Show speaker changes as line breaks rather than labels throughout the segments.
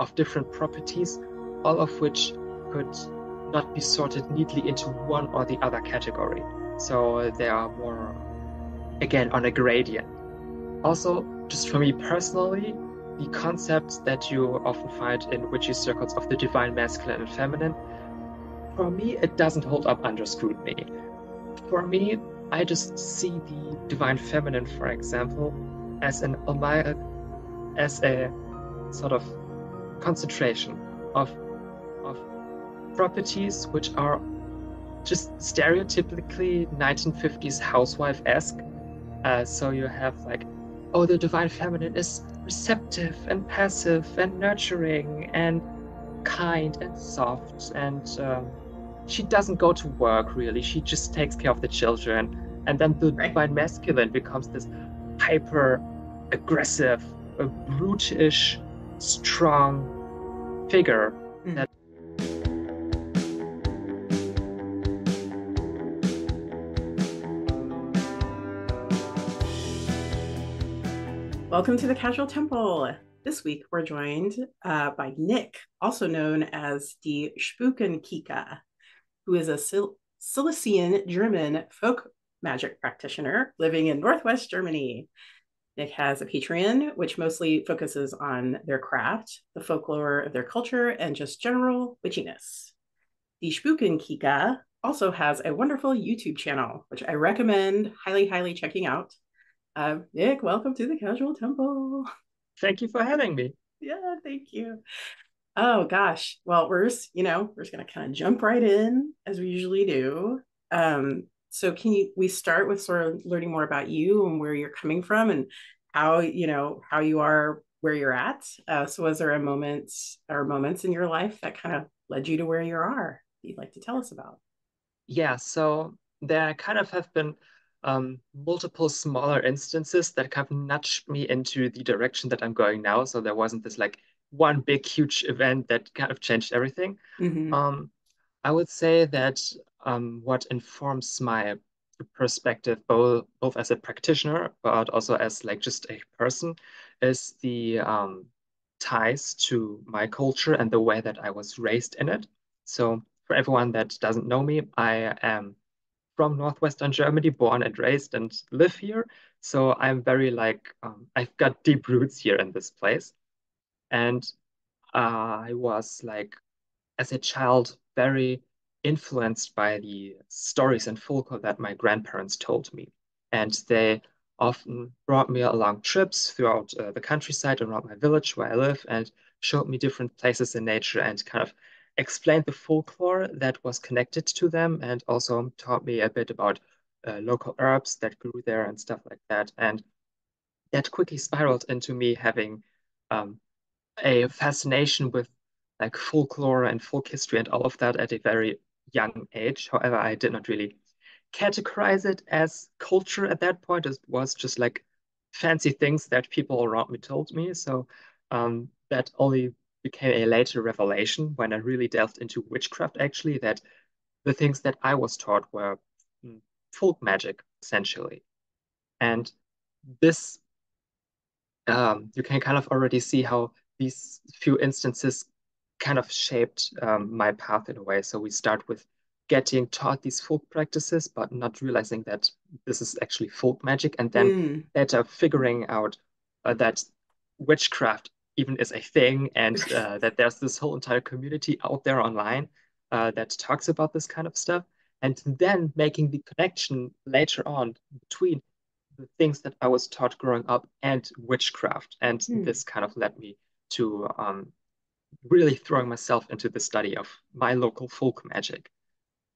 of different properties, all of which could not be sorted neatly into one or the other category. So they are more, again, on a gradient. Also, just for me personally, the concepts that you often find in witchy circles of the divine masculine and feminine, for me, it doesn't hold up under scrutiny. For me, I just see the divine feminine, for example, as as a sort of concentration of properties which are just stereotypically 1950s housewife-esque. So you have like, oh, the divine feminine is receptive and passive and nurturing and kind and soft, and she doesn't go to work really. She just takes care of the children. And then the
Right.
divine masculine becomes this hyper aggressive, brutish, strong figure
Mm.
that
Welcome to the Casual Temple. This week we're joined by Nick, also known as 𝔖𝔭𝔬𝔢𝔨𝔬𝔢𝔨, who is a Silesian German folk magic practitioner living in Northwest Germany. Nick has a Patreon, which mostly focuses on their craft, the folklore of their culture, and just general witchiness. 𝔖𝔭𝔬𝔢𝔨𝔬𝔢𝔨 also has a wonderful YouTube channel, which I recommend highly checking out. Nick, welcome to the Casual Temple.
thank you for having me.
Yeah, thank you. Oh gosh. Well, we're just gonna kind of jump right in as we usually do. So we start with sort of learning more about you and where you're coming from and how you are where you're at. So was there a moments in your life that kind of led you to where you are you'd like to tell us about?
Yeah, so there kind of have been multiple smaller instances that kind of nudged me into the direction that I'm going now. So there wasn't this like one big, huge event that kind of changed everything.
Mm-hmm.
Um, I would say that what informs my perspective, both as a practitioner, but also as like just a person, is the ties to my culture and the way that I was raised in it. So for everyone that doesn't know me, I am from northwestern Germany, born and raised and live here. So I'm very like I've got deep roots here in this place. And I was like as a child very influenced by the stories and folklore that my grandparents told me. And they often brought me along trips throughout the countryside around my village where I live and showed me different places in nature and kind of explained the folklore that was connected to them and also taught me a bit about local herbs that grew there and stuff like that. And that quickly spiraled into me having um, a fascination with like folklore and folk history and all of that at a very young age. However, I did not really categorize it as culture at that point. It was just like fancy things that people around me told me. So that only became a later revelation when I really delved into witchcraft, actually, that the things that I was taught were mm, folk magic, essentially. And this you can kind of already see how these few instances kind of shaped my path in a way. So we start with getting taught these folk practices, but not realizing that this is actually folk magic, and then
Mm.
later figuring out that witchcraft even is a thing, and that there's this whole entire community out there online that talks about this kind of stuff, and then making the connection later on between the things that I was taught growing up and witchcraft. And
Mm.
this kind of led me to really throwing myself into the study of my local folk magic.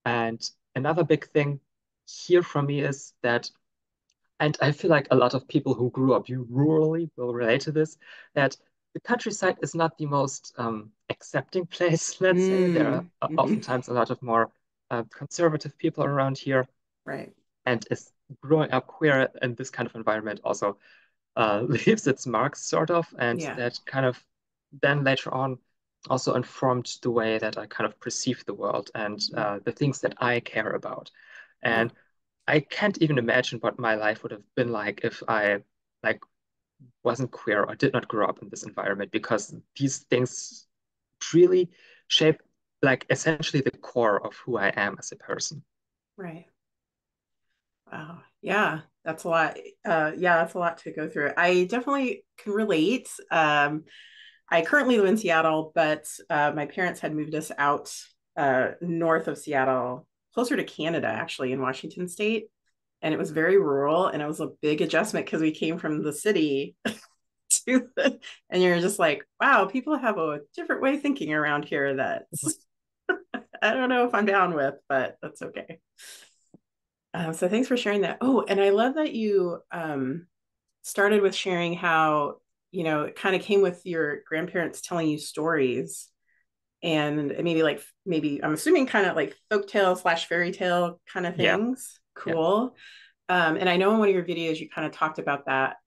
And another big thing here for me is that, and I feel like a lot of people who grew up rurally will relate to this, that the countryside is not the most accepting place, let's say. There are
Mm. Mm-hmm.
oftentimes a lot of more conservative people around here,
Right.
and is growing up queer in this kind of environment also leaves its marks, sort of, and
Yeah.
that kind of then later on also informed the way that I kind of perceive the world and
Mm.
the things that I care about.
Yeah.
And I can't even imagine what my life would have been like if I like wasn't queer or did not grow up in this environment, because these things really shape like essentially the core of who I am as a person.
Right. Wow. Yeah, that's a lot. Yeah, that's a lot to go through. I definitely can relate. I currently live in Seattle, but my parents had moved us out north of Seattle, closer to Canada, actually, in Washington State. And it was very rural, and it was a big adjustment because we came from the city to and you're just like, wow, people have a different way of thinking around here that I don't know if I'm down with, but that's okay. So thanks for sharing that. Oh, and I love that you started with sharing how, it kind of came with your grandparents telling you stories, and maybe like, maybe I'm assuming kind of like folk tale slash fairy tale kind of
Yeah,
things.
yeah,
Cool. And I know in one of your videos you kind of talked about that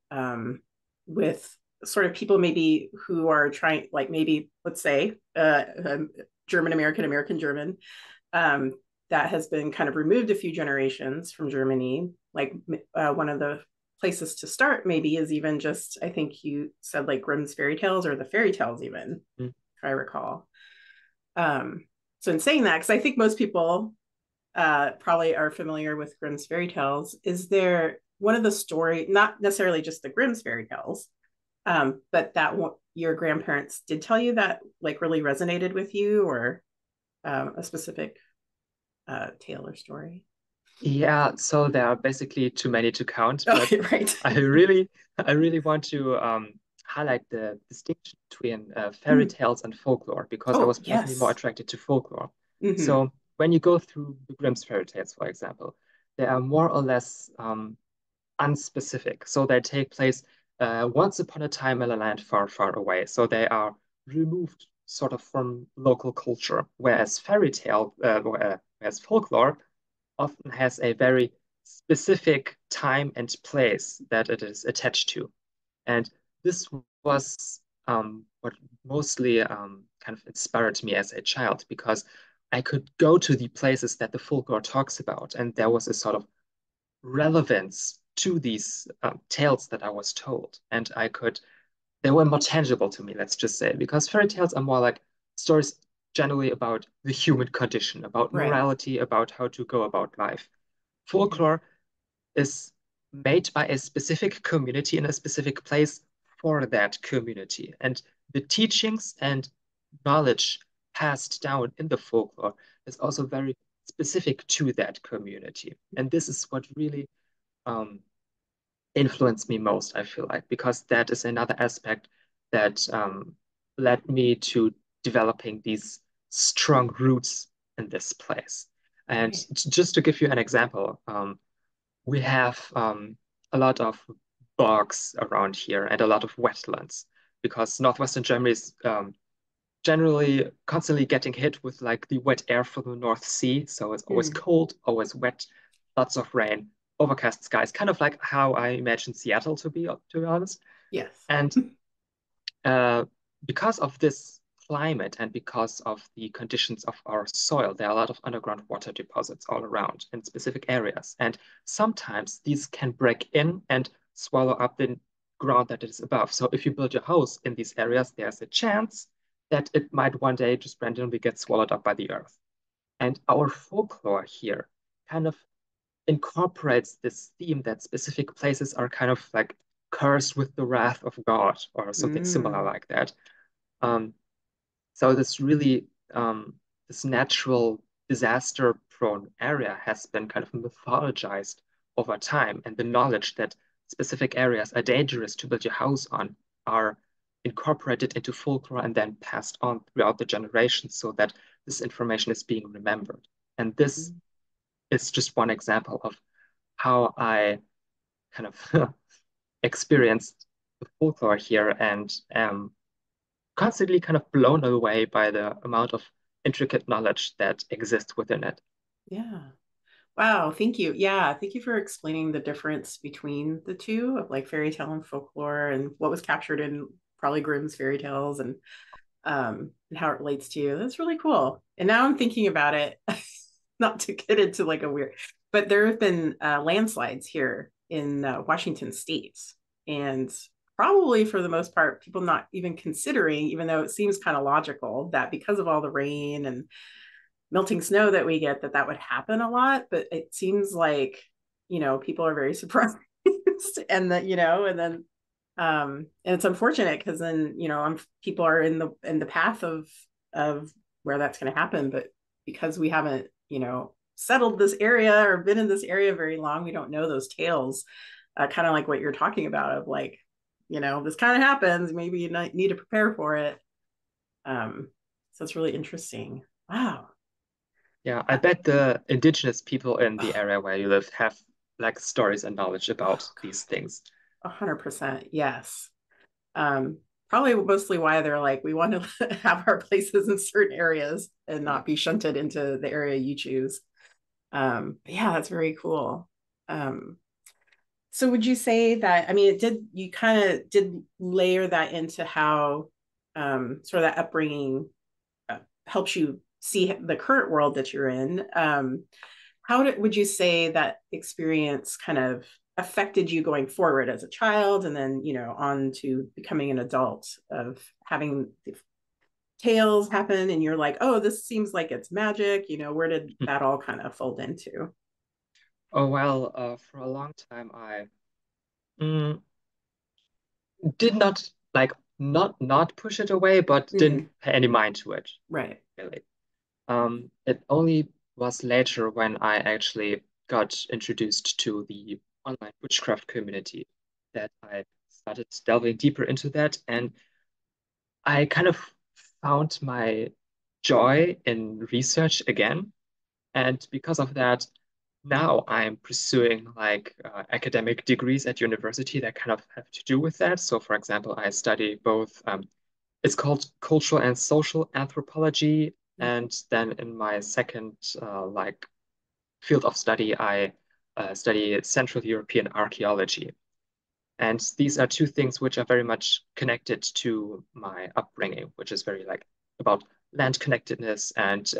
with sort of people maybe who are trying, like maybe let's say German American, American German, um, that has been kind of removed a few generations from Germany. Like one of the places to start maybe is even just, I think you said like Grimm's fairy tales or the fairy tales even,
mm.
if I recall. Um, so in saying that, because I think most people probably are familiar with Grimm's fairy tales, is there one of the story, not necessarily just the Grimm's fairy tales, but that your grandparents did tell you that like really resonated with you, or a specific tale or story?
Yeah, so there are basically too many to count, but
Okay, right.
I really, I really want to highlight the distinction between fairy
Mm.
tales and folklore, because I
Oh,
was personally more
yes.
attracted to folklore.
Mm-hmm.
So when you go through the Grimm's fairy tales, for example, they are more or less unspecific. So they take place once upon a time in a land far, far away. So they are removed sort of from local culture, whereas whereas folklore often has a very specific time and place that it is attached to. And this was what mostly kind of inspired me as a child, because I could go to the places that the folklore talks about, and there was a sort of relevance to these tales that I was told. And they were more tangible to me, let's just say, because fairy tales are more like stories generally about the human condition, about
Right.
morality, about how to go about life.
Mm-hmm.
Folklore is made by a specific community in a specific place for that community. And the teachings and knowledge passed down in the folklore is also very specific to that community. And this is what really um, influenced me most, I feel like, because that is another aspect that led me to developing these strong roots in this place. And
Right.
just to give you an example, we have a lot of bogs around here and a lot of wetlands, because northwestern Germany is generally constantly getting hit with like the wet air from the North Sea. So it's always
Mm.
cold, always wet, lots of rain, overcast skies, kind of like how I imagine Seattle to be honest.
Yes.
And uh, because of this climate and because of the conditions of our soil, there are a lot of underground water deposits all around in specific areas. And sometimes these can break in and swallow up the ground that is above. So if you build your house in these areas, there's a chance that it might one day just randomly get swallowed up by the earth. And our folklore here kind of incorporates this theme that specific places are kind of like cursed with the wrath of God or something similar
Mm.
like that. Um, so this natural disaster-prone area has been kind of mythologized over time, and the knowledge that specific areas are dangerous to build your house on are incorporated into folklore and then passed on throughout the generations so that this information is being remembered. And this
Mm.
is just one example of how I kind of experienced the folklore here and am constantly kind of blown away by the amount of intricate knowledge that exists within it.
Yeah. Wow, thank you. Yeah, thank you for explaining the difference between the two of like fairy tale and folklore and what was captured in probably Grimm's fairy tales, and how it relates to you. That's really cool. And now I'm thinking about it, not to get into like a weird, but there have been landslides here in Washington State, and probably for the most part, people not even considering, even though it seems kind of logical that because of all the rain and melting snow that we get, that would happen a lot. But it seems like, people are very surprised and that, and then and it's unfortunate because then, people are in the path of where that's going to happen. But because we haven't, settled this area or been in this area very long, we don't know those tales, kind of like what you're talking about of like, this kind of happens, maybe you need to prepare for it. So it's really interesting. Wow.
Yeah, I bet the indigenous people in the area where you live have like stories and knowledge about
Oh,
these things.
100%. Yes. Um, Probably mostly why they're like, we want to have our places in certain areas and
Yeah.
not be shunted into the area you choose. But yeah, that's very cool. Um, so would you say that, I mean, you kind of did layer that into how sort of that upbringing helps you see the current world that you're in? Would you say that experience kind of affected you going forward as a child and then, on to becoming an adult of having the tales happen and you're like, oh, this seems like it's magic, where did that all kind of fold into?
Oh, well, for a long time, I mm, did not like not push it away, but didn't
Mm,
pay any mind to it,
right.
really. It only was later when I actually got introduced to the online witchcraft community that I started delving deeper into that, and I kind of found my joy in research again. And because of that, now I'm pursuing like academic degrees at university that kind of have to do with that. So, for example, I study both, it's called cultural and social anthropology. And then in my second like field of study, I study Central European archaeology. And these are two things which are very much connected to my upbringing, which is very like about land connectedness and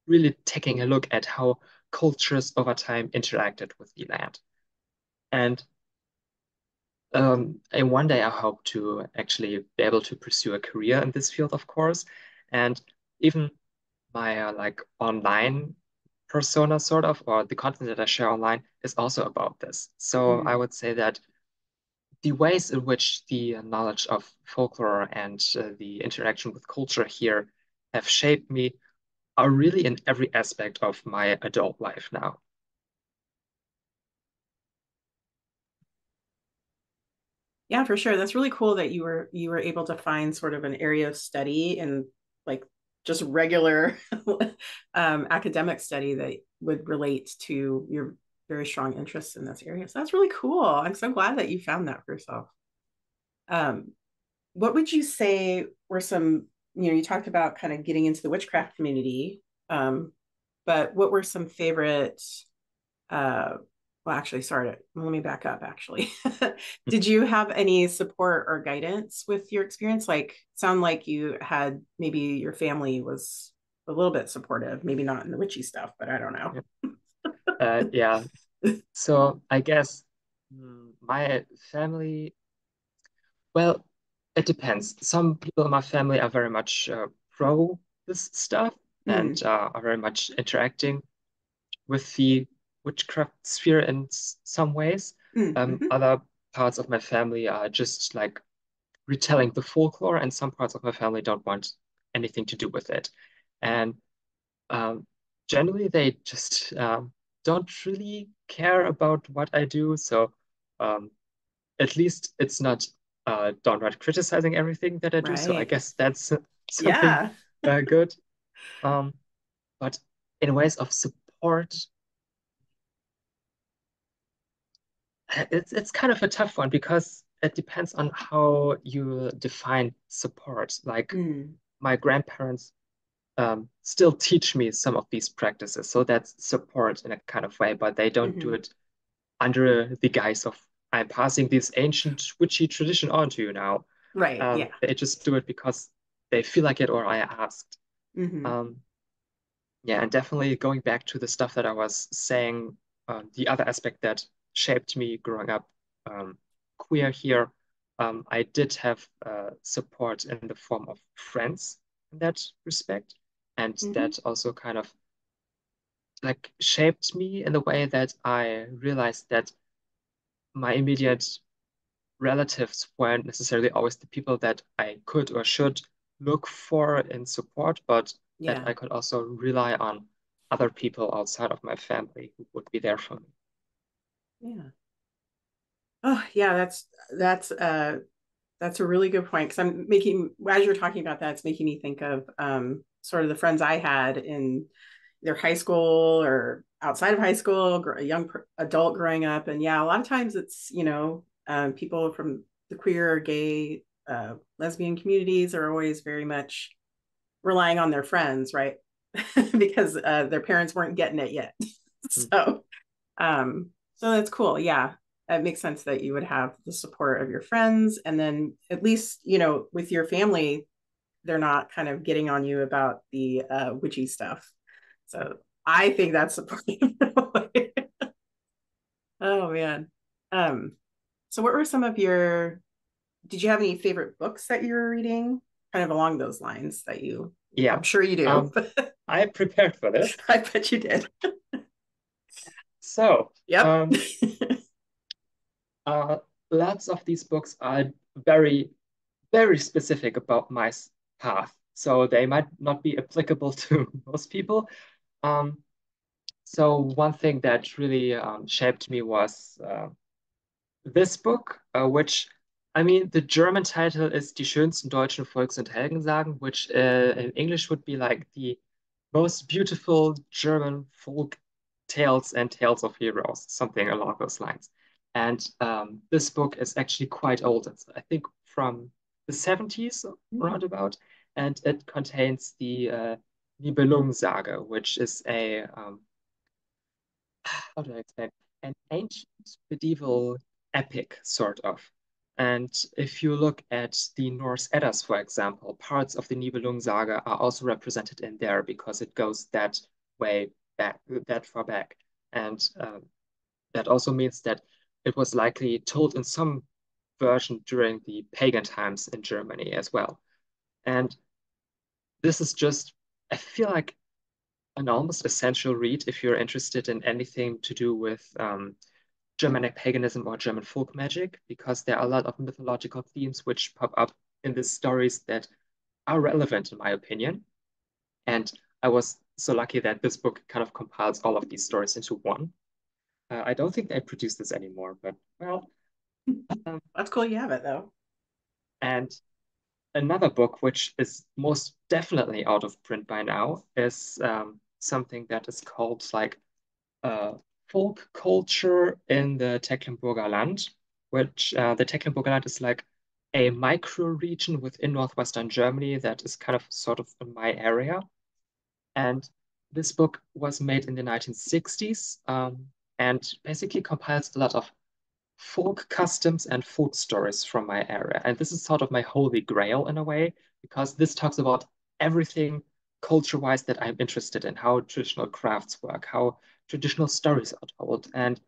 really taking a look at how cultures over time interacted with the land. And one day I hope to actually be able to pursue a career in this field, of course. And even my like online persona, sort of, or the content that I share online is also about this. So I
Mm.
would say that the ways in which the knowledge of folklore and the interaction with culture here have shaped me are really in every aspect of my adult life now.
Yeah, for sure. That's really cool that you were able to find sort of an area of study and like just regular academic study that would relate to your very strong interests in this area. So that's really cool. I'm so glad that you found that for yourself. Um, what would you say were some, you talked about kind of getting into the witchcraft community, but what were some favorite uh, well, actually, sorry, let me back up. Actually, did you have any support or guidance with your experience? Like, sound like you had maybe your family was a little bit supportive, maybe not in the witchy stuff, but I don't know.
Yeah. Yeah. So I guess my family, well, it depends. Some people in my family are very much pro this stuff and
Mm,
are very much interacting with the witchcraft sphere in some ways.
mm-hmm,
Other parts of my family are just like retelling the folklore, and some parts of my family don't want anything to do with it. And um, generally, they just don't really care about what I do. So um, at least it's not downright criticizing everything that I do. So I
right.
guess that's something
Yeah.
good. Um, but in ways of support, it's kind of a tough one because it depends on how you define support. Like
Mm,
my grandparents still teach me some of these practices, so that's support in a kind of way, but they don't do
mm-hmm,
it under the guise of I'm passing this ancient witchy tradition on to you now.
right. Yeah.
They just do it because they feel like it or I asked.
Mm-hmm,
Um, yeah, and definitely going back to the stuff that I was saying, the other aspect that shaped me growing up queer here I did have support in the form of friends in that respect. And
Hmm.
that also kind of like shaped me in the way that I realized that my immediate relatives weren't necessarily always the people that I could or should look for in support, but that
Yeah.
I could also rely on other people outside of my family who would be there for me.
Yeah. Oh, yeah, that's a really good point because I'm making as you're talking about that, it's making me think of sort of the friends I had in either high school or outside of high school, a young adult growing up, and yeah, a lot of times it's people from the queer, or gay, lesbian communities are always very much relying on their friends, right? Because their parents weren't getting it yet,
Mm.
so so that's cool. Yeah. It makes sense that you would have the support of your friends. And then at least, with your family, they're not kind of getting on you about the witchy stuff. So I think that's supportive. Oh man. Um, so what were some of did you have any favorite books that you were reading? Kind of along those lines that
Yeah.
I'm sure you do.
Um, I prepared for this.
I bet you did.
So,
Yep.
uh, lots of these books are very, very specific about my path. So they might not be applicable to most people. Um, so one thing that really shaped me was this book, which, I mean, the German title is Die schönsten deutschen Volks- und Heldensagen, which in English would be like the most beautiful German folk tales and tales of heroes, something along those lines. And this book is actually quite old. It's, I think, from the 70s roundabout, and it contains the Nibelungensage, which is how do I explain, an ancient medieval epic, sort of. And if you look at the Norse Eddas, for example, parts of the Nibelungen are also represented in there because it goes that way back, that far back. And that also means that it was likely told in some version during the pagan times in Germany as well. And this is just, I feel like, an almost essential read if you're interested in anything to do with Germanic paganism or German folk magic, because there are a lot of mythological themes which pop up in these stories that are relevant, in my opinion. And I was so lucky that this book kind of compiles all of these stories into one. I don't think they produce this anymore, but well. Um,
That's cool you have it though.
and another book, which is most definitely out of print by now, is something that is called like uh, folk culture in the Tecklenburger Land, which the Tecklenburger Land is like a micro region within northwestern Germany that is kind of sort of in my area. And this book was made in the 1960s and basically compiles a lot of folk customs and folk stories from my area. And this is sort of my holy grail in a way, because this talks about everything culture-wise that I'm interested in, how traditional crafts work, how traditional stories are told, and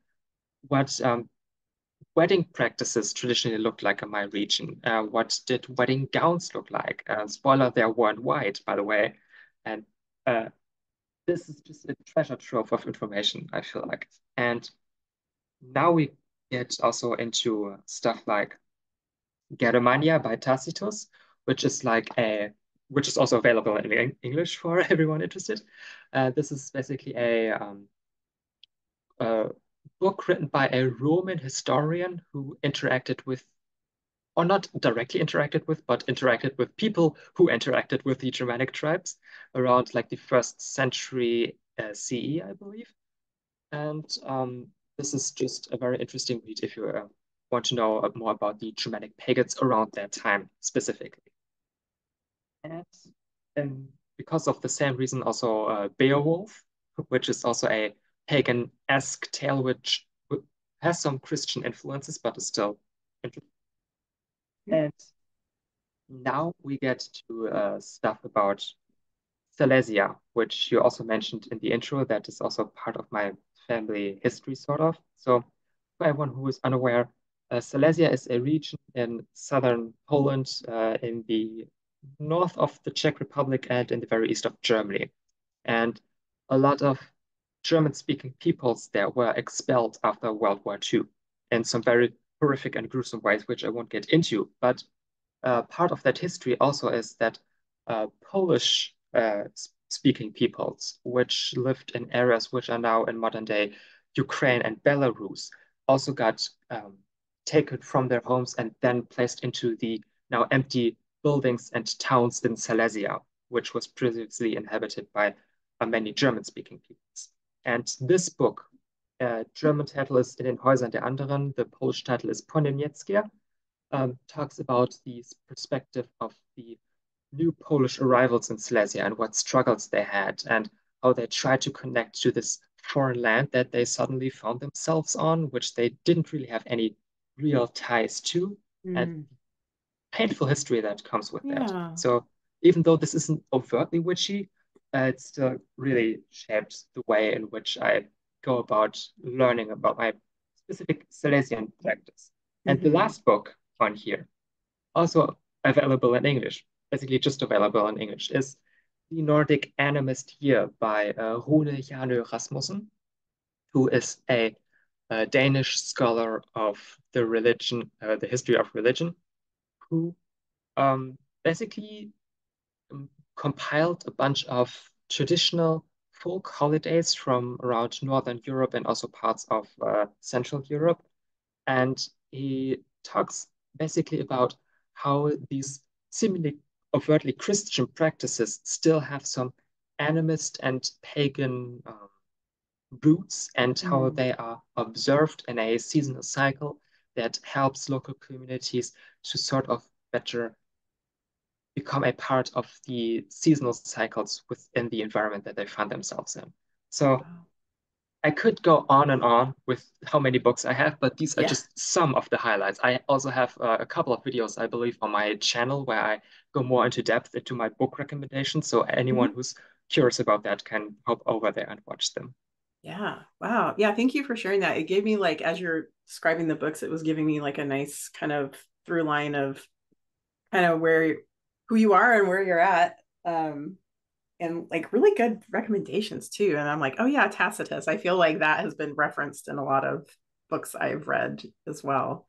what wedding practices traditionally looked like in my region. What did wedding gowns look like? Spoiler, they weren't white, by the way. And uh, this is just a treasure trove of information, I feel like. And now we get also into stuff like Germania by Tacitus, which is like which is also available in English for everyone interested. This is basically a book written by a Roman historian who interacted with, or not directly interacted with, but interacted with people who interacted with the Germanic tribes around like the first century CE, I believe. And this is just a very interesting read if you want to know more about the Germanic pagans around that time specifically. And because of the same reason, also Beowulf, which is also a pagan-esque tale which has some Christian influences, but is still interesting. And now we get to stuff about Silesia, which you also mentioned in the intro. That is also part of my family history, sort of. So, for everyone who is unaware, Silesia is a region in southern Poland, in the north of the Czech Republic and in the very east of Germany. And a lot of German-speaking peoples there were expelled after World War II in some very horrific and gruesome ways, which I won't get into. But part of that history also is that Polish speaking peoples, which lived in areas which are now in modern day Ukraine and Belarus, also got taken from their homes and then placed into the now empty buildings and towns in Silesia, which was previously inhabited by many German-speaking peoples. And this book, German title is In den Häusern der anderen, the Polish title is Po niemieckie, talks about the perspective of the new Polish arrivals in Silesia and what struggles they had and how they tried to connect to this foreign land that they suddenly found themselves on, which they didn't really have any real ties to, and
Mm.
painful history that comes with that.
Yeah.
So even though this isn't overtly witchy, it still really shaped the way in which I go about learning about my specific Silesian practice. And the
Mm-hmm.
last book on here, also available in English, basically just available in English, is The Nordic Animist Year by Rune Janø Rasmussen, who is a Danish scholar of the religion, the history of religion, who basically compiled a bunch of traditional folk holidays from around Northern Europe and also parts of Central Europe. And he talks basically about how these seemingly overtly Christian practices still have some animist and pagan roots and how
Mm.
they are observed in a seasonal cycle that helps local communities to sort of better become a part of the seasonal cycles within the environment that they find themselves in. So
Wow.
I could go on and on with how many books I have, but these are
Yeah.
just some of the highlights. I also have a couple of videos, I believe, on my channel where I go more into depth into my book recommendations. So anyone
Mm-hmm.
who's curious about that can hop over there and watch them.
Yeah. Wow. Yeah. Thank you for sharing that. It gave me like, as you're describing the books, it was giving me like a nice kind of through line of kind of where who you are and where you're at. And like really good recommendations too. And I'm like, oh yeah, Tacitus. I feel like that has been referenced in a lot of books I've read as well.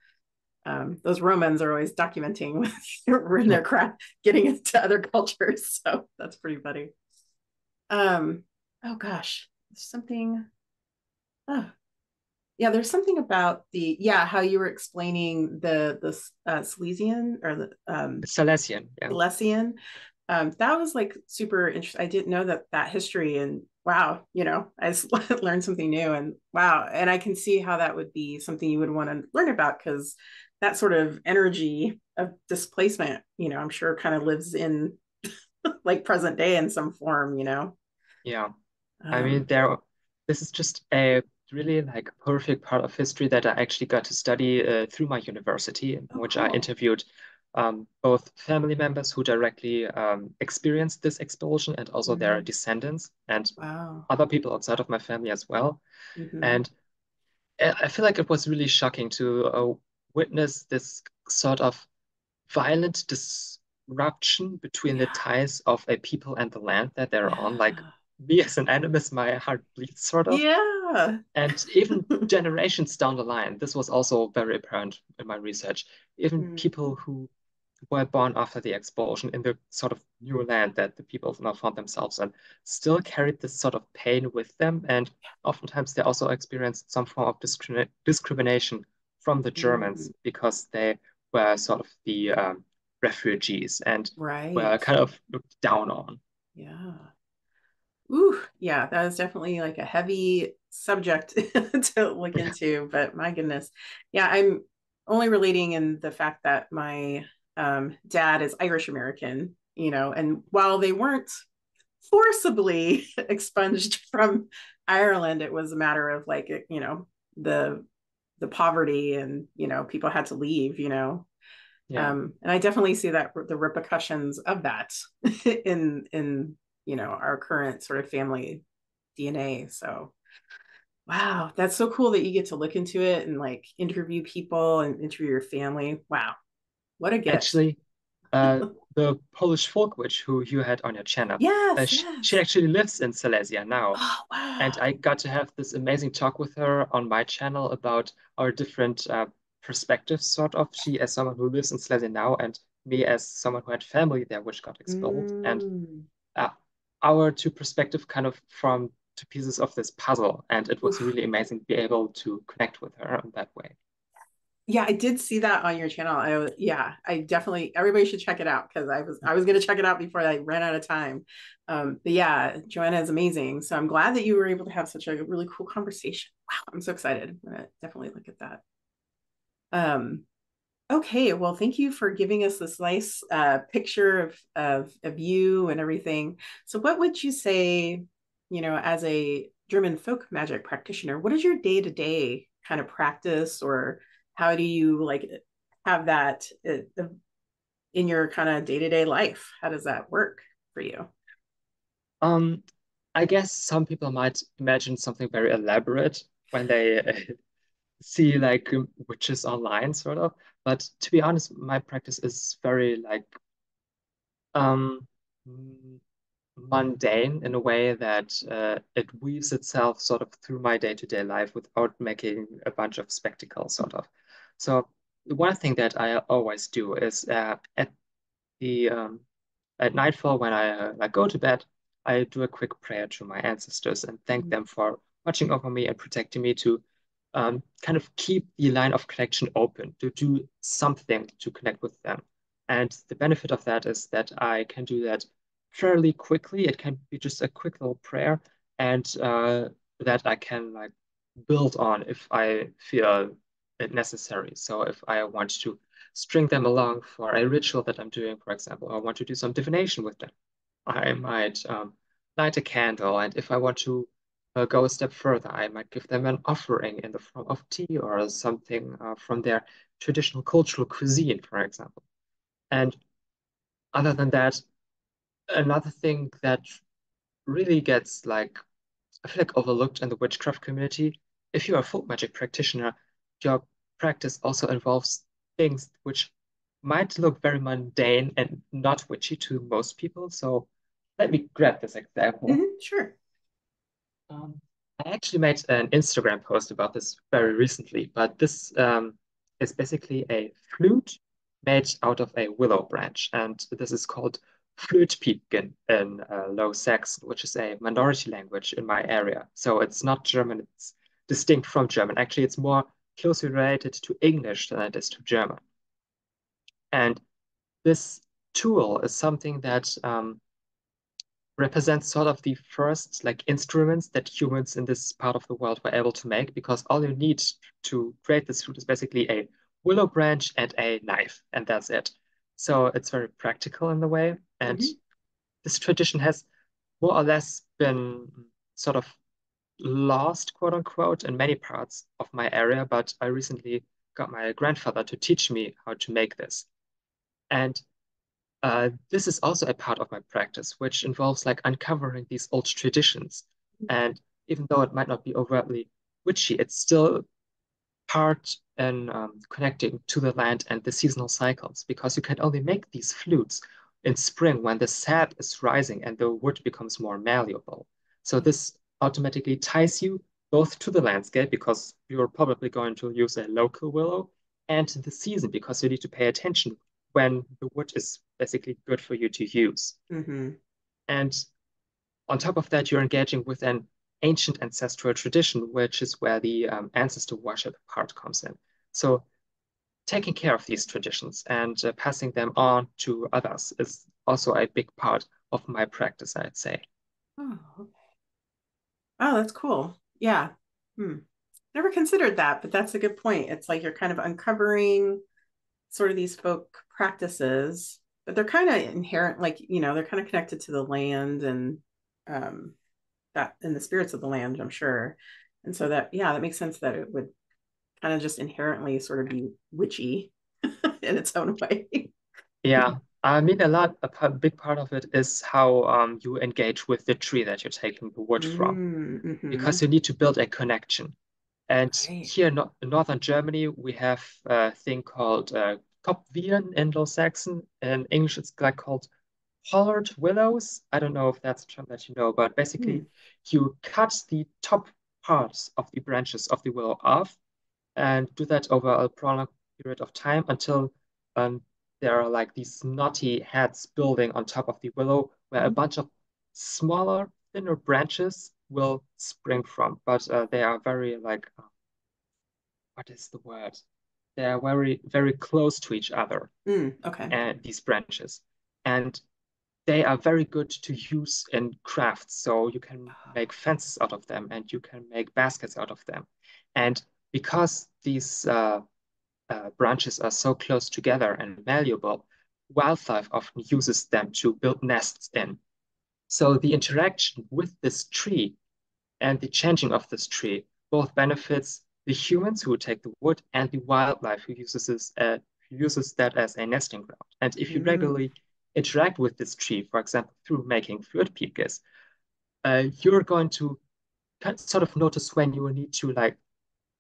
Those Romans are always documenting when
Yeah.
they're getting into other cultures. So that's pretty funny. Um, oh gosh, something. Oh, yeah, there's something about the how you were explaining the Silesian or the
Silesian, yeah.
Silesian. That was like super interesting. I didn't know that history, and wow, I just learned something new, and wow, and I can see how that would be something you would want to learn about because that sort of energy of displacement, I'm sure kind of lives in like present day in some form.
Yeah. I mean,
Um,
this is just a really like perfect part of history that I actually got to study through my university, in
oh,
which I
cool.
interviewed both family members who directly experienced this expulsion and also their
Mm,
descendants and
wow.
other people outside of my family as well.
Hmm.
And I feel like it was really shocking to witness this sort of violent disruption between the
Yeah.
ties of a people and the land that they're on. Like
Yeah.
me as an animist, my heart bleeds sort of.
Yeah.
And even generations down the line, this was also very apparent in my research. Even
Mm,
people who were born after the expulsion in the sort of new land that the people now found themselves in still carried this sort of pain with them. And oftentimes they also experienced some form of discrimination from the Germans
mm,
because they were sort of the refugees and were
right.
kind of looked down on.
Yeah. Ooh, yeah, that is definitely like a heavy subject to look into, but my goodness. Yeah, I'm only relating in the fact that my dad is Irish American, and while they weren't forcibly expunged from Ireland, it was a matter of like, the the poverty and, people had to leave.
Yeah.
And I definitely see that the repercussions of that in our current sort of family DNA. So Wow, that's so cool that you get to look into it and like interview people and interview your family. Wow, what a gift.
Actually, the Polish folk witch who you had on your channel,
Yes,
she
yes.
actually lives in Silesia now.
Oh,
And
wow.
I got to have this amazing talk with her on my channel about our different perspectives, sort of. She as someone who lives in Silesia now, and me as someone who had family there, which got expelled. And
Mm.
uh, our two perspective kind of formed two pieces of this puzzle. And it was
Oof.
really amazing to be able to connect with her in that way.
Yeah, I did see that on your channel. Yeah, I definitely everybody should check it out because I was gonna check it out before I ran out of time. But yeah, Joanna is amazing. So I'm glad that you were able to have such a really cool conversation. Wow, I'm so excited. I'm gonna definitely look at that. Um, okay, well, thank you for giving us this nice picture of you and everything. So, what would you say, as a German folk magic practitioner, what is your day-to-day kind of practice, or how do you like have that in your kind of day-to-day life? How does that work for you?
Um, I guess some people might imagine something very elaborate when they see like witches online, sort of. But to be honest, my practice is very like um mm, mundane in a way that it weaves itself sort of through my day-to-day life without making a bunch of spectacle, sort of. So the one thing that I always do is the at nightfall when I like go to bed, I do a quick prayer to my ancestors and thank
Mhm.
them for watching over me and protecting me to kind of keep the line of connection open, to do something to connect with them. And the benefit of that is that I can do that fairly quickly. It can be just a quick little prayer, and that I can like build on if I feel it necessary. So if I want to string them along for a ritual that I'm doing, for example, or I want to do some divination with them, I might light a candle. And if I want to go a step further, I might give them an offering in the form of tea or something from their traditional cultural cuisine, for example. And other than that, another thing that really gets like, I feel like overlooked in the witchcraft community, if you're a folk magic practitioner, your practice also involves things which might look very mundane and not witchy to most people. So let me grab this example.
Mhm, sure.
Um, I actually made an Instagram post about this very recently, but this is basically a flute made out of a willow branch, and this is called Flötpipen in Low Saxon, which is a minority language in my area. So it's not German; it's distinct from German. Actually, it's more closely related to English than it is to German. And this tool is something that represents sort of the first like instruments that humans in this part of the world were able to make, because all you need to create this flute is basically a willow branch and a knife, and that's it. So it's very practical in the way. And
Mhm.
this tradition has more or less been sort of lost, quote unquote, in many parts of my area, but I recently got my grandfather to teach me how to make this. And this is also a part of my practice, which involves like uncovering these old traditions. And even though it might not be overtly witchy, it's still part in connecting to the land and the seasonal cycles, because you can only make these flutes in spring when the sap is rising and the wood becomes more malleable. So this automatically ties you both to the landscape, because you're probably going to use a local willow, and to the season, because you need to pay attention when the wood is basically good for you to use.
Mhm.
And on top of that, you're engaging with an ancient ancestral tradition, which is where the ancestor worship part comes in. So taking care of these traditions and passing them on to others is also a big part of my practice, I'd say.
Oh, okay. Oh, that's cool. Yeah. Hmm. Never considered that, but that's a good point. It's like you're kind of uncovering sort of these folk practices, but they're kind of inherent, like, they're kind of connected to the land and um that and the spirits of the land, I'm sure. And so that, yeah, that makes sense that it would kind of just inherently sort of be witchy in its own way.
Yeah. I mean, big part of it is how you engage with the tree that you're taking the wood from,
Mm-hmm.
because you need to build a connection. And
Right.
here in northern Germany, we have a thing called 𝔇𝔢 Anglo-Saxon. In English, it's like called pollard willows. I don't know if that's a term that you know, but
Mm,
basically, you cut the top parts of the branches of the willow off and do that over a prolonged period of time until um, there are like these knotty heads building on top of the willow, where a
mhm,
bunch of smaller, thinner branches will spring from. But they are very like, what is the word? They are very, very close to each other,
okay.
and these branches. And they are very good to use in crafts. So you can make fences out of them and you can make baskets out of them. And because these branches are so close together and malleable, wildlife often uses them to build nests in. So the interaction with this tree and the changing of this tree both benefits the humans who take the wood and the wildlife who uses that as a nesting ground. And if you
Mm,
regularly interact with this tree, for example, through making fluid pickers, you're going to sort of notice when you need to like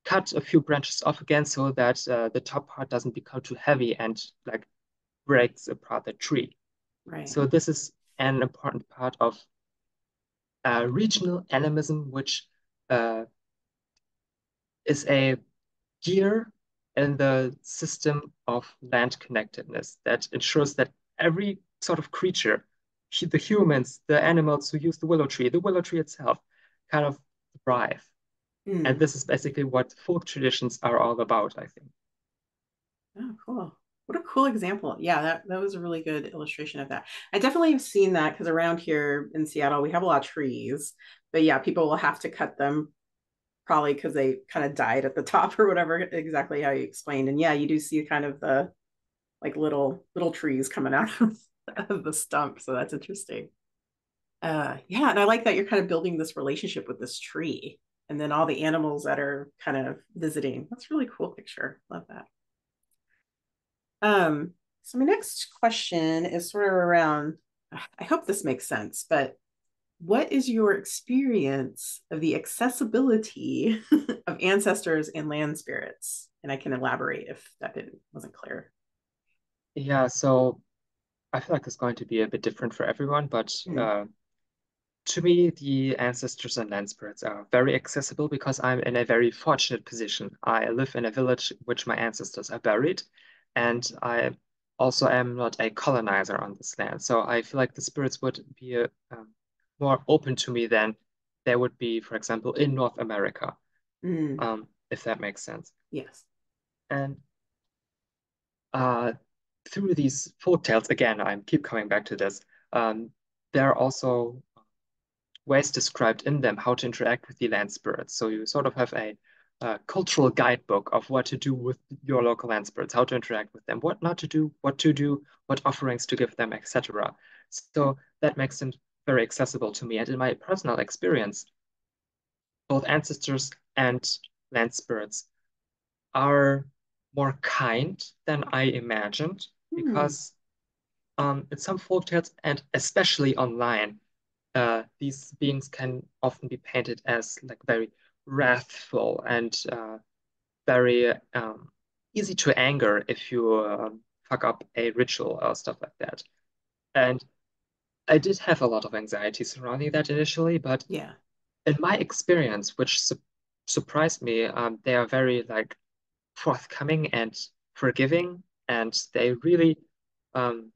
cut a few branches off again so that the top part doesn't become too heavy and like breaks apart the tree.
right.
So this is an important part of regional animism, which uh, is a gear in the system of land connectedness that ensures that every sort of creature, the humans, the animals who use the willow tree itself, kind of thrive. And
Mm.
this is basically what folk traditions are all about, I think.
Oh, cool. What a cool example. Yeah, that was a really good illustration of that. I definitely have seen that because around here in Seattle, we have a lot of trees. But yeah, people will have to cut them probably because they kind of died at the top or whatever, exactly how you explained. And yeah, you do see kind of the like little trees coming out of the stump. So that's interesting. Yeah, and I like that you're kind of building this relationship with this tree and then all the animals that are kind of visiting. That's a really cool picture. Love that. So my next question is sort of around, I hope this makes sense, but what is your experience of the accessibility of ancestors and land spirits? And I can elaborate if wasn't clear.
Yeah, so I feel like it's going to be a bit different for everyone, but
Mm,
to me, the ancestors and land spirits are very accessible because I'm in a very fortunate position. I live in a village in which my ancestors are buried, and I also am not a colonizer on this land. So I feel like the spirits would be more open to me than they would be, for example, in North America,
mm,
if that makes sense.
yes.
And uh, through these folk tales, again, I keep coming back to this. Um, there are also ways described in them how to interact with the land spirits. So you sort of have a cultural guidebook of what to do with your local land spirits, how to interact with them, what not to do, what offerings to give them, etc. So that makes them very accessible to me. And in my personal experience, both ancestors and land spirits are more kind than I imagined
Mm,
because in some folktales and especially online, these beings can often be painted as like very wrathful and very easy to anger if you fuck up a ritual or stuff like that. And I did have a lot of anxiety surrounding that initially, but
yeah.
in my experience, which surprised me, they are very like forthcoming and forgiving, and they really um,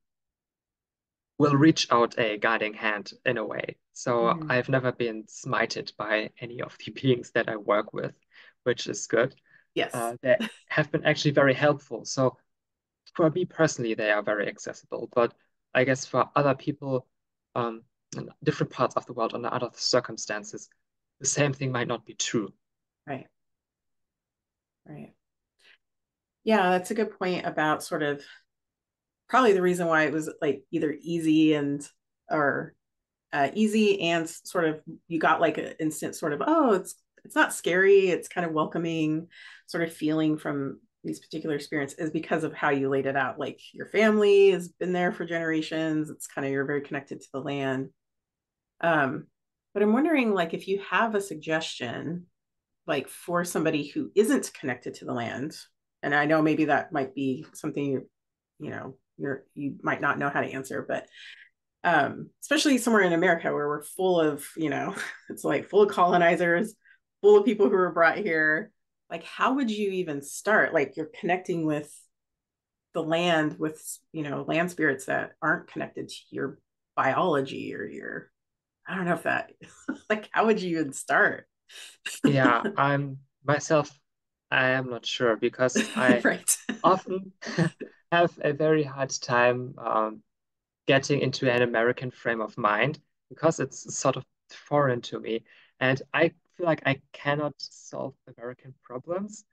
will reach out a guiding hand in a way. So
Mm,
I've never been smited by any of the beings that I work with, which is good.
yes.
They have been actually very helpful. So for me personally, they are very accessible. But I guess for other people in different parts of the world under other circumstances, the same thing might not be true.
Right. Right. Yeah, that's a good point about sort of probably the reason why it was like either easy and or easy and sort of you got like an instant sort of oh it's not scary, it's kind of welcoming sort of feeling from these particular experience is because of how you laid it out. Like your family has been there for generations. It's kind of, you're very connected to the land. Um, but I'm wondering, like, if you have a suggestion, like for somebody who isn't connected to the land, and I know maybe that might be something you might not know how to answer, but especially somewhere in America where we're full of, it's like full of colonizers, full of people who were brought here. Like, how would you even start? Like, you're connecting with the land with, land spirits that aren't connected to your biology or your, I don't know if that, like, how would you even start?
Yeah, I am not sure because I
Right.
often have a very hard time getting into an American frame of mind because it's sort of foreign to me. And I feel like I cannot solve American problems.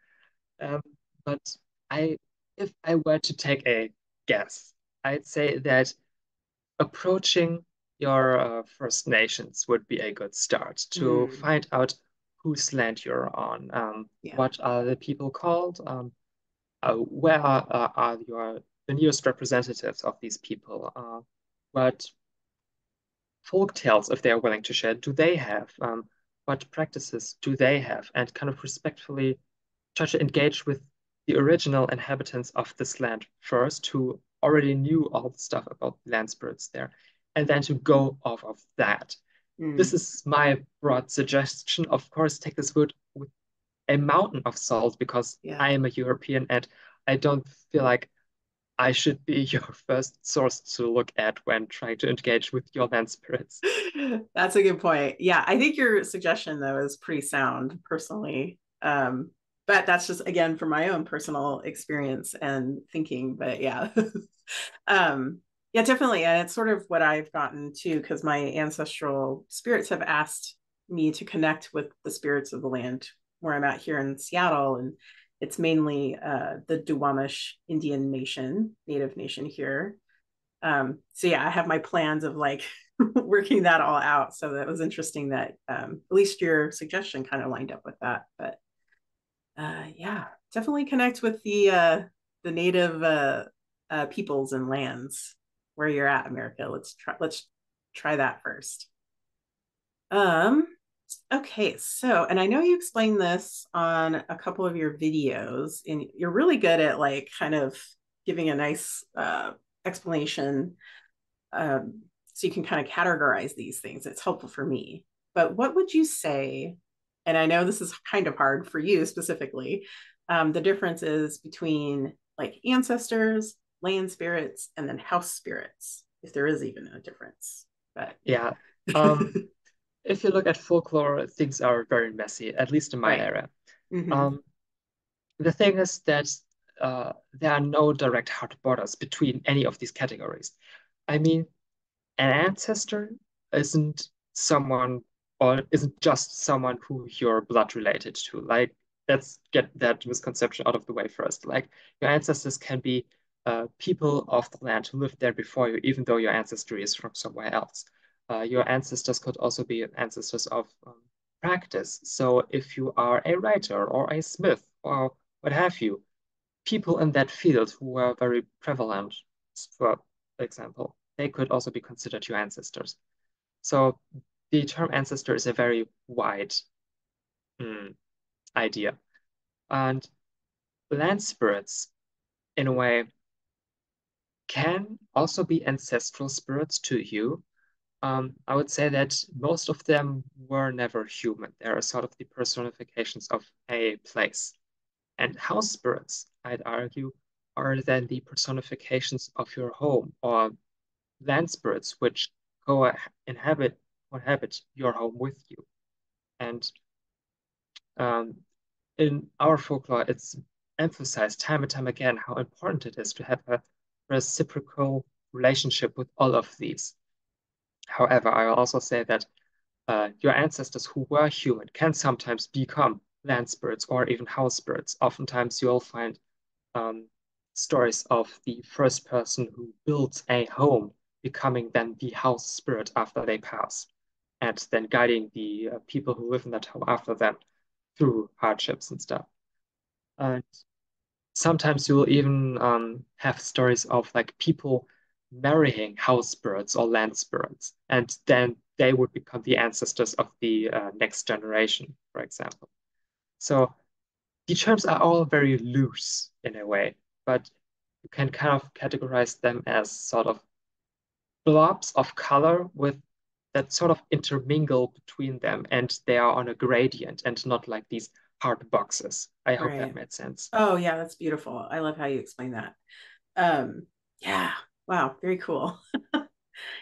Um, but I, if I were to take a guess, I'd say that approaching your First Nations would be a good start to
Mm,
find out whose land you're on.
yeah.
What are the people called? Where are the nearest representatives of these people? What folk tales, if they are willing to share, do they have? What practices do they have? And kind of respectfully try to engage with the original inhabitants of this land first, who already knew all the stuff about land spirits there, and then to go off of that. This
Mm,
is my broad suggestion. Of course, take this with a mountain of salt because
yeah.
I am a European and I don't feel like I should be your first source to look at when trying to engage with your land spirits.
That's a good point. Yeah, I think your suggestion though is pretty sound personally. But that's just again from my own personal experience and thinking. But yeah. um, yeah, definitely. And it's sort of what I've gotten too, because my ancestral spirits have asked me to connect with the spirits of the land where I'm at here in Seattle. And it's mainly the Duwamish Indian nation, native nation here. So yeah, I have my plans of like working that all out. So that was interesting that at least your suggestion kind of lined up with that. But yeah, definitely connect with the native peoples and lands where you're at, America. Let's try that first. Um, okay, so and I know you explained this on a couple of your videos, and you're really good at like kind of giving a nice explanation so you can kind of categorize these things. It's helpful for me. But what would you say? And I know this is kind of hard for you specifically. The differences between like ancestors, land spirits, and then house spirits, if there is even a difference. But
Yeah. Um, if you look at folklore, things are very messy, at least in my
right.
area.
Mm-hmm.
Um, the thing is that there are no direct hard borders between any of these categories. I mean, an ancestor isn't someone or isn't just someone who you're blood related to. Like, let's get that misconception out of the way first. Like, your ancestors can be people of the land who lived there before you, even though your ancestry is from somewhere else. Your ancestors could also be ancestors of practice. So, if you are a writer or a smith or what have you, people in that field who were very prevalent, for example, they could also be considered your ancestors. So the term ancestor is a very wide mm, idea. And land spirits, in a way, can also be ancestral spirits to you. I would say that most of them were never human. They are sort of the personifications of a place. And house spirits, I'd argue, are then the personifications of your home or land spirits which co inhabit your home with you. And um, in our folklore, it's emphasized time and time again how important it is to have a reciprocal relationship with all of these. However, I will also say that your ancestors who were human can sometimes become land spirits or even house spirits. Oftentimes, you'll find um, stories of the first person who built a home becoming then the house spirit after they pass, and then guiding the people who live in that home after them through hardships and stuff. And sometimes you'll even have stories of like people marrying house spirits or land spirits, and then they would become the ancestors of the next generation, for example. So the terms are all very loose in a way, but you can kind of categorize them as sort of blobs of color with that sort of intermingle between them, and they are on a gradient and not like these hard boxes. I hope that
Right.
made sense.
Oh yeah, that's beautiful. I love how you explain that. Um, yeah. Wow, very cool.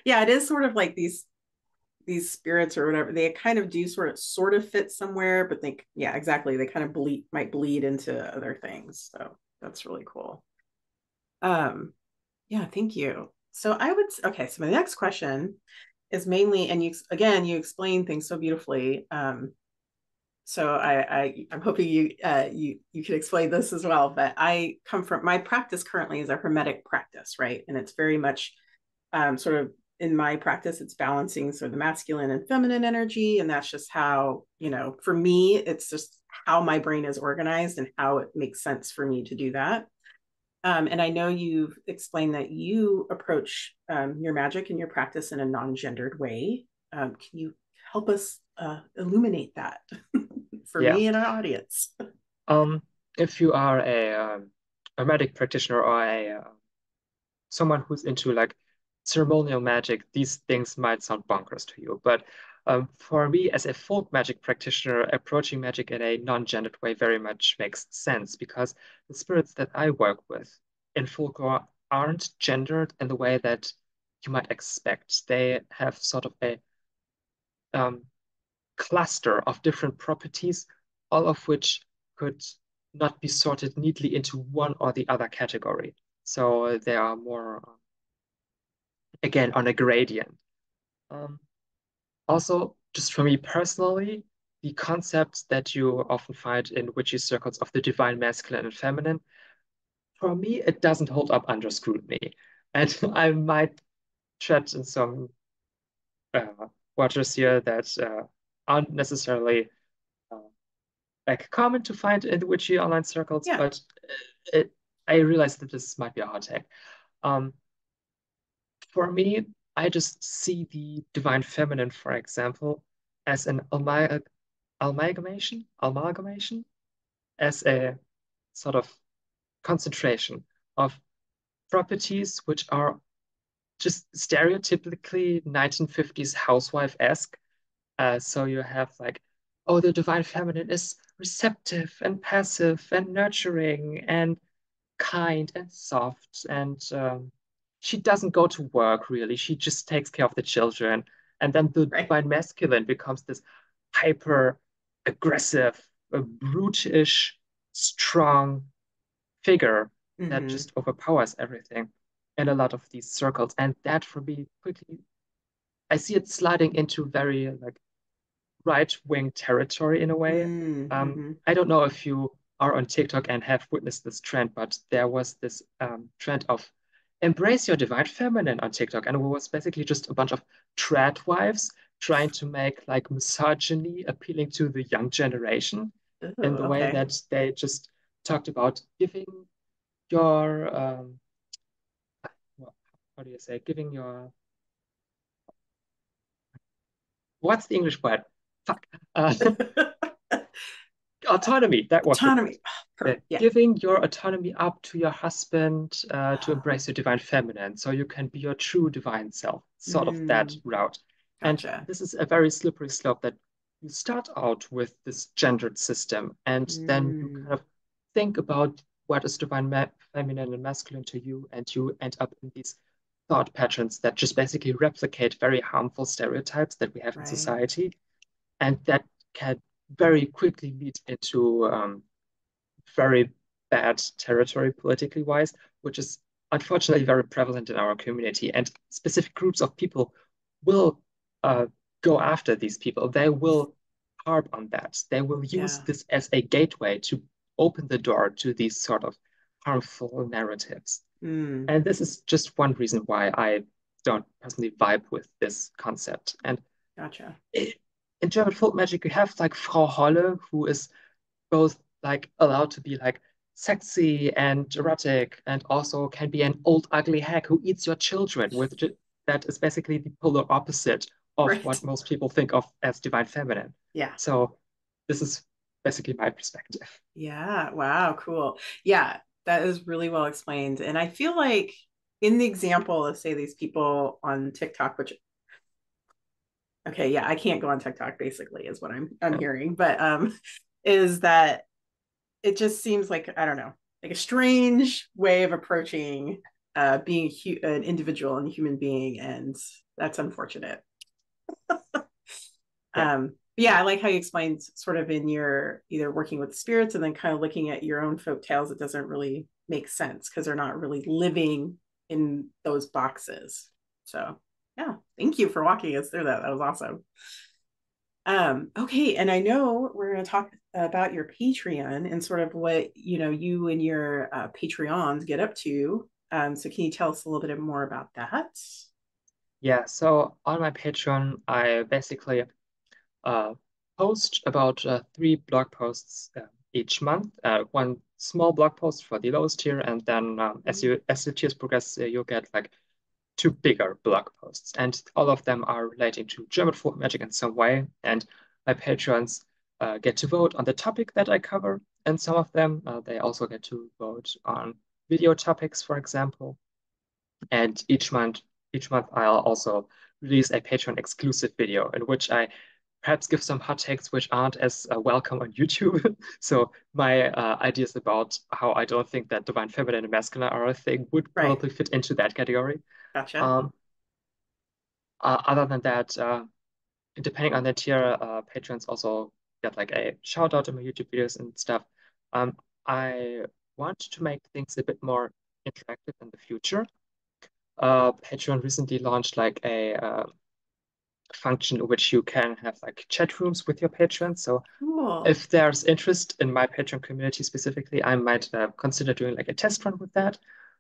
Yeah, it is sort of like these spirits or whatever. They kind of do sort of fit somewhere, but they yeah, exactly. They kind of bleed into other things. So that's really cool. Um, yeah, thank you. So okay, so my next question is mainly, and you explain things so beautifully. So I'm hoping you can explain this as well. But I come from my practice currently is a hermetic practice, right? And it's very much sort of in my practice, it's balancing sort of the masculine and feminine energy, and that's just how for me, it's just how my brain is organized and how it makes sense for me to do that. And I know you've explained that you approach your magic and your practice in a non-gendered way. Can you help us illuminate that for
Yeah.
me and our audience?
Um, if you are a medic practitioner or someone who's into like ceremonial magic, these things might sound bonkers to you. But for me, as a folk magic practitioner, approaching magic in a non-gendered way very much makes sense because the spirits that I work with in folklore aren't gendered in the way that you might expect. They have sort of a um, cluster of different properties, all of which could not be sorted neatly into one or the other category. So they are more, again, on a gradient. Um, Also, just for me personally, the concepts that you often find in witchy circles of the divine masculine and feminine, for me, it doesn't hold up under scrutiny. And I might tread in some waters here that aren't necessarily uh, like common to find in the witchy online circles,
Yeah.
but it, I realize that this might be a hot take. Um, for me, I just see the divine feminine, for example, as an amalgamation, as a sort of concentration of properties which are just stereotypically 1950s housewife-esque. So you have like, oh, the divine feminine is receptive and passive and nurturing and kind and soft. And she doesn't go to work really. She just takes care of the children. And then the
Right.
divine masculine becomes this hyper aggressive, brutish, strong figure that
Mm-hmm.
just overpowers everything in a lot of these circles. And that for me quickly, I see it sliding into very like right-wing territory in a way.
Mm-hmm.
I don't know if you are on TikTok and have witnessed this trend, but there was this trend of embrace your divine feminine on TikTok, and it was basically just a bunch of trad wives trying to make like misogyny appealing to the young generation
Oh,
in the way
okay.
that they just talked about giving your how do you say, giving your what's the English word? Fuck. Autonomy, that was the word.
Autonomy. Yeah.
Giving your autonomy up to your husband to
Oh,
embrace your divine feminine so you can be your true divine self, sort of that
mm,
route. And
gotcha.
this is a very slippery slope that you start out with this gendered system, and then you
Mm,
kind of think about what is divine feminine and masculine to you, and you end up in these thought patterns that just basically replicate very harmful stereotypes that we have in
right.
society, and that can very quickly lead into very bad territory politically wise, which is unfortunately very prevalent in our community. And specific groups of people will uh, go after these people. They will harp on that. They will use
Yeah.
this as a gateway to open the door to these sort of harmful narratives.
Mm,
And this is just one reason why I don't personally vibe with this concept. And
gotcha.
in German folk magic, you have like Frau Holle, who is both like allowed to be like sexy and erotic, and also can be an old ugly hag who eats your children, that is basically the polar opposite of
Right.
what most people think of as divine feminine.
Yeah.
So this is basically my perspective.
Yeah. Wow. Cool. Yeah. That is really well explained. And I feel like in the example of, say, these people on TikTok, which, okay, yeah, I can't go on TikTok basically is what I'm hearing, but is that it just seems like, I don't know, like a strange way of approaching being an individual and human being, and that's unfortunate.
Yeah.
Yeah, I like how you explained sort of in your either working with spirits and then kind of looking at your own folk tales. It doesn't really make sense because they're not really living in those boxes. So yeah, thank you for walking us through that. That was awesome. Okay, and I know we're going to talk about your Patreon and sort of what you and your Patreons get up to. So can you tell us a little bit more about that?
Yeah, so on my Patreon, I basically uh, post about 3 blog posts each month. One small blog post for the lowest tier, and then as the tiers progress, you'll get like 2 bigger blog posts, and all of them are relating to German folk magic in some way. And my patrons get to vote on the topic that I cover, and some of them they also get to vote on video topics, for example. And each month I'll also release a Patreon exclusive video in which I perhaps give some hot takes which aren't as welcome on YouTube. So my ideas about how I don't think that divine feminine and masculine are a thing would
Right.
probably fit into that category.
Gotcha.
Um, Other than that, depending on the tier, patrons also get like a shout out in my YouTube videos and stuff. I want to make things a bit more interactive in the future. Patreon recently launched like a function in which you can have like chat rooms with your patrons. So
Cool.
if there's interest in my Patreon community specifically, I might consider doing like a test run with that.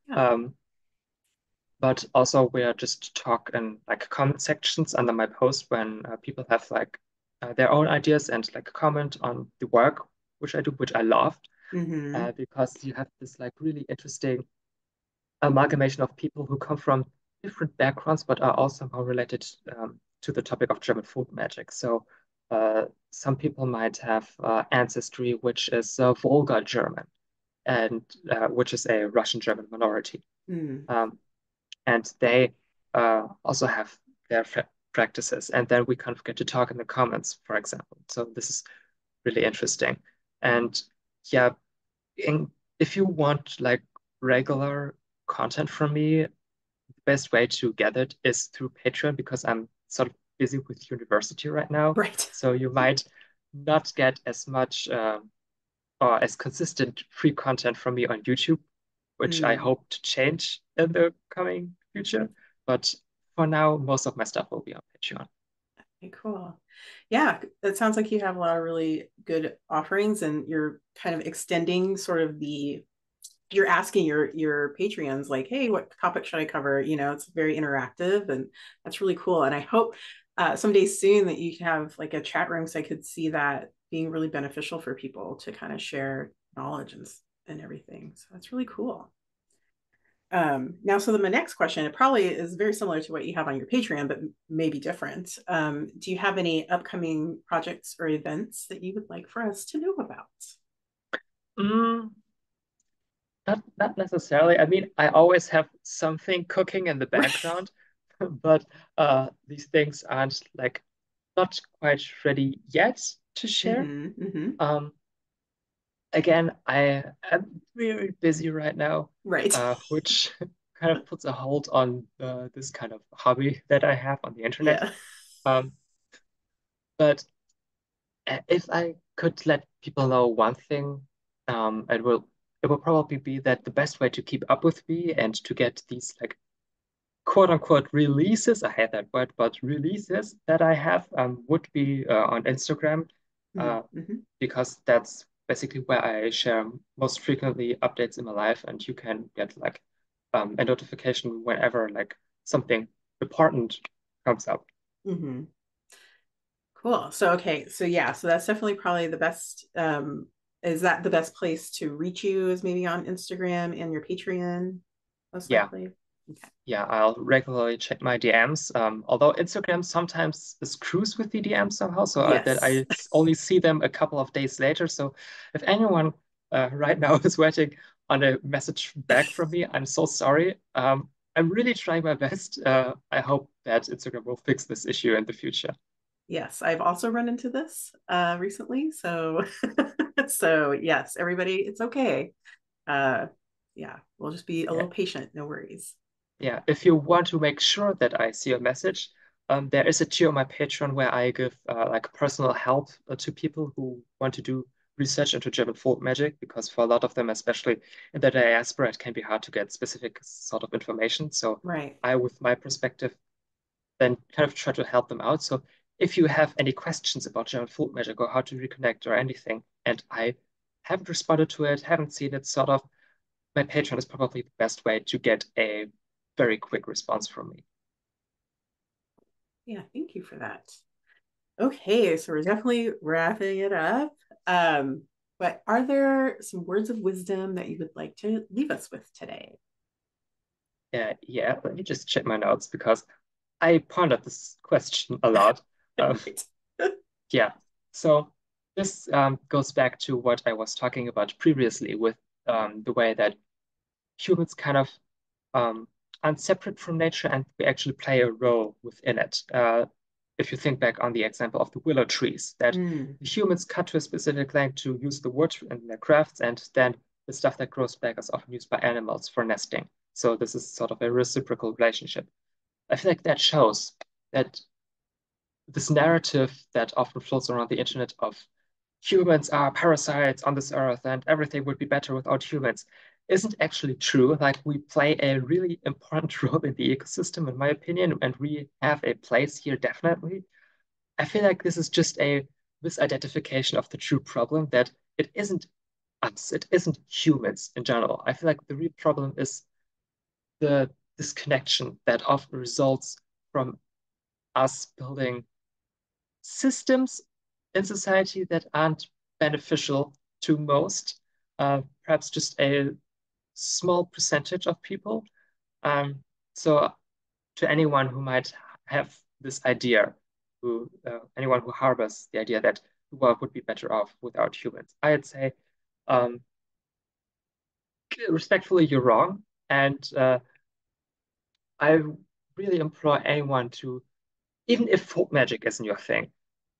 Yeah.
Um, but also we are just talk in like comment sections under my post when people have like their own ideas and like comment on the work which I do, which I love,
Mm-hmm.
because you have this like really interesting amalgamation of people who come from different backgrounds but are all somehow related to the topic of German folk magic. So some people might have ancestry which is Volga German, and which is a Russian German minority.
Mm.
Um, and they also have their practices. And then we kind of get to talk in the comments, for example. So this is really interesting. And yeah, if you want like regular content from me, the best way to get it is through Patreon because I'm sort of busy with university right now.
Right.
So you might not get as much or as consistent free content from me on YouTube, which I
Mm.
hope to change in the coming future. But for now, most of my stuff will be on Patreon.
Okay, cool. Yeah, it sounds like you have a lot of really good offerings and you're kind of extending sort of you're asking your Patreons like, hey, what topic should I cover? It's very interactive and that's really cool. And I hope someday soon that you can have like a chat room so I could see that being really beneficial for people to kind of share knowledge and everything. So that's really cool. Now, so then my next question, it probably is very similar to what you have on your Patreon, but maybe different. Do you have any upcoming projects or events that you would like for us to know about?
Mm, not necessarily. I mean, I always have something cooking in the
Right.
background, but these things aren't like not quite ready yet to share.
Mm-hmm, mm-hmm.
Um, Again, I am very busy right now,
Right.
which kind of puts a hold on this kind of hobby that I have on the internet.
Yeah.
Um, but if I could let people know one thing, it will probably be that the best way to keep up with me and to get these like quote unquote releases, I hate that word, but releases that I have would be on Instagram, uh,
Mm-hmm.
because that's basically where I share most frequently updates in my life, and you can get like a notification whenever like something important comes up.
Mm-hmm. Cool. So okay, so yeah, so that's definitely probably the best. Is that the best place to reach you, is maybe on Instagram and your Patreon, most
Yeah.
likely? Okay.
Yeah, I'll regularly check my DMs. Although Instagram sometimes screws with the DMs somehow, so that I
Yes.
only see them a couple of days later. So if anyone right now is waiting on a message back from me, I'm so sorry. I'm really trying my best. I hope that Instagram will fix this issue in the future.
Yes, I've also run into this recently. So so yes, everybody, it's okay. Uh yeah, we'll just be a
Yeah.
little patient, no worries.
Yeah, if you want to make sure that I see your message, there is a tier on my Patreon where I give like personal help to people who want to do research into German folk magic, because for a lot of them, especially in the diaspora, it can be hard to get specific sort of information. So
Right.
I, with my perspective, then kind of try to help them out. So if you have any questions about German folk magic or how to reconnect or anything, and I haven't responded to it, haven't seen it, sort of, my Patreon is probably the best way to get a very quick response from me.
Yeah, thank you for that. Okay, so we're definitely wrapping it up. But are there some words of wisdom that you would like to leave us with today?
Yeah, let me just check my notes because I pondered this question a lot. Um,
Right.
yeah, so this goes back to what I was talking about previously with the way that humans kind of um, aren't separate from nature and we actually play a role within it. If you think back on the example of the willow trees, that
Mm,
the humans cut to a specific length to use the wood in their crafts, and then the stuff that grows back is often used by animals for nesting. So this is sort of a reciprocal relationship. I feel like that shows that this narrative that often floats around the internet of humans are parasites on this earth and everything would be better without humans isn't actually true. Like we play a really important role in the ecosystem, in my opinion, and we have a place here definitely. I feel like this is just a misidentification of the true problem that it isn't us, it isn't humans in general. I feel like the real problem is the disconnection that often results from us building systems in society that aren't beneficial to most, perhaps just a small percentage of people. So, to anyone who might have this idea, anyone who harbors the idea that the world would be better off without humans, I'd say, um, respectfully, you're wrong. And I really implore anyone to, even if folk magic isn't your thing,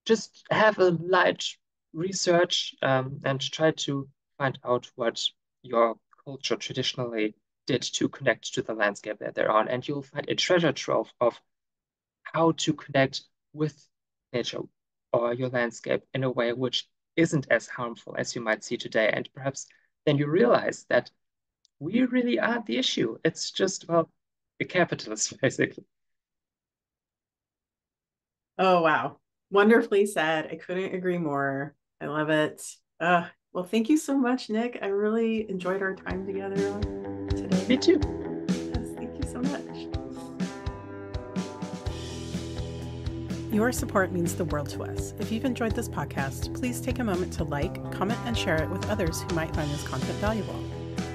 just have a light research and try to find out what your culture traditionally did to connect to the landscape that they're on. And you'll find a treasure trove of how to connect with nature or your landscape in a way which isn't as harmful as you might see today. And perhaps then you realize that we really aren't the issue. It's just, well, the capitalists, basically.
oh, wow. Wonderfully said. I couldn't agree more. I love it. Well, thank you so much, Nick. I really enjoyed our time together
Me
today.
too.
Yes, thank you so much. Your support means the world to us. If you've enjoyed this podcast, please take a moment to like, comment, and share it with others who might find this content valuable.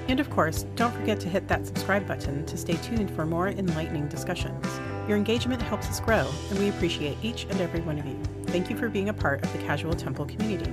And of course, don't forget to hit that subscribe button to stay tuned for more enlightening discussions. Your engagement helps us grow, and we appreciate each and every one of you. Thank you for being a part of the Casual Temple community.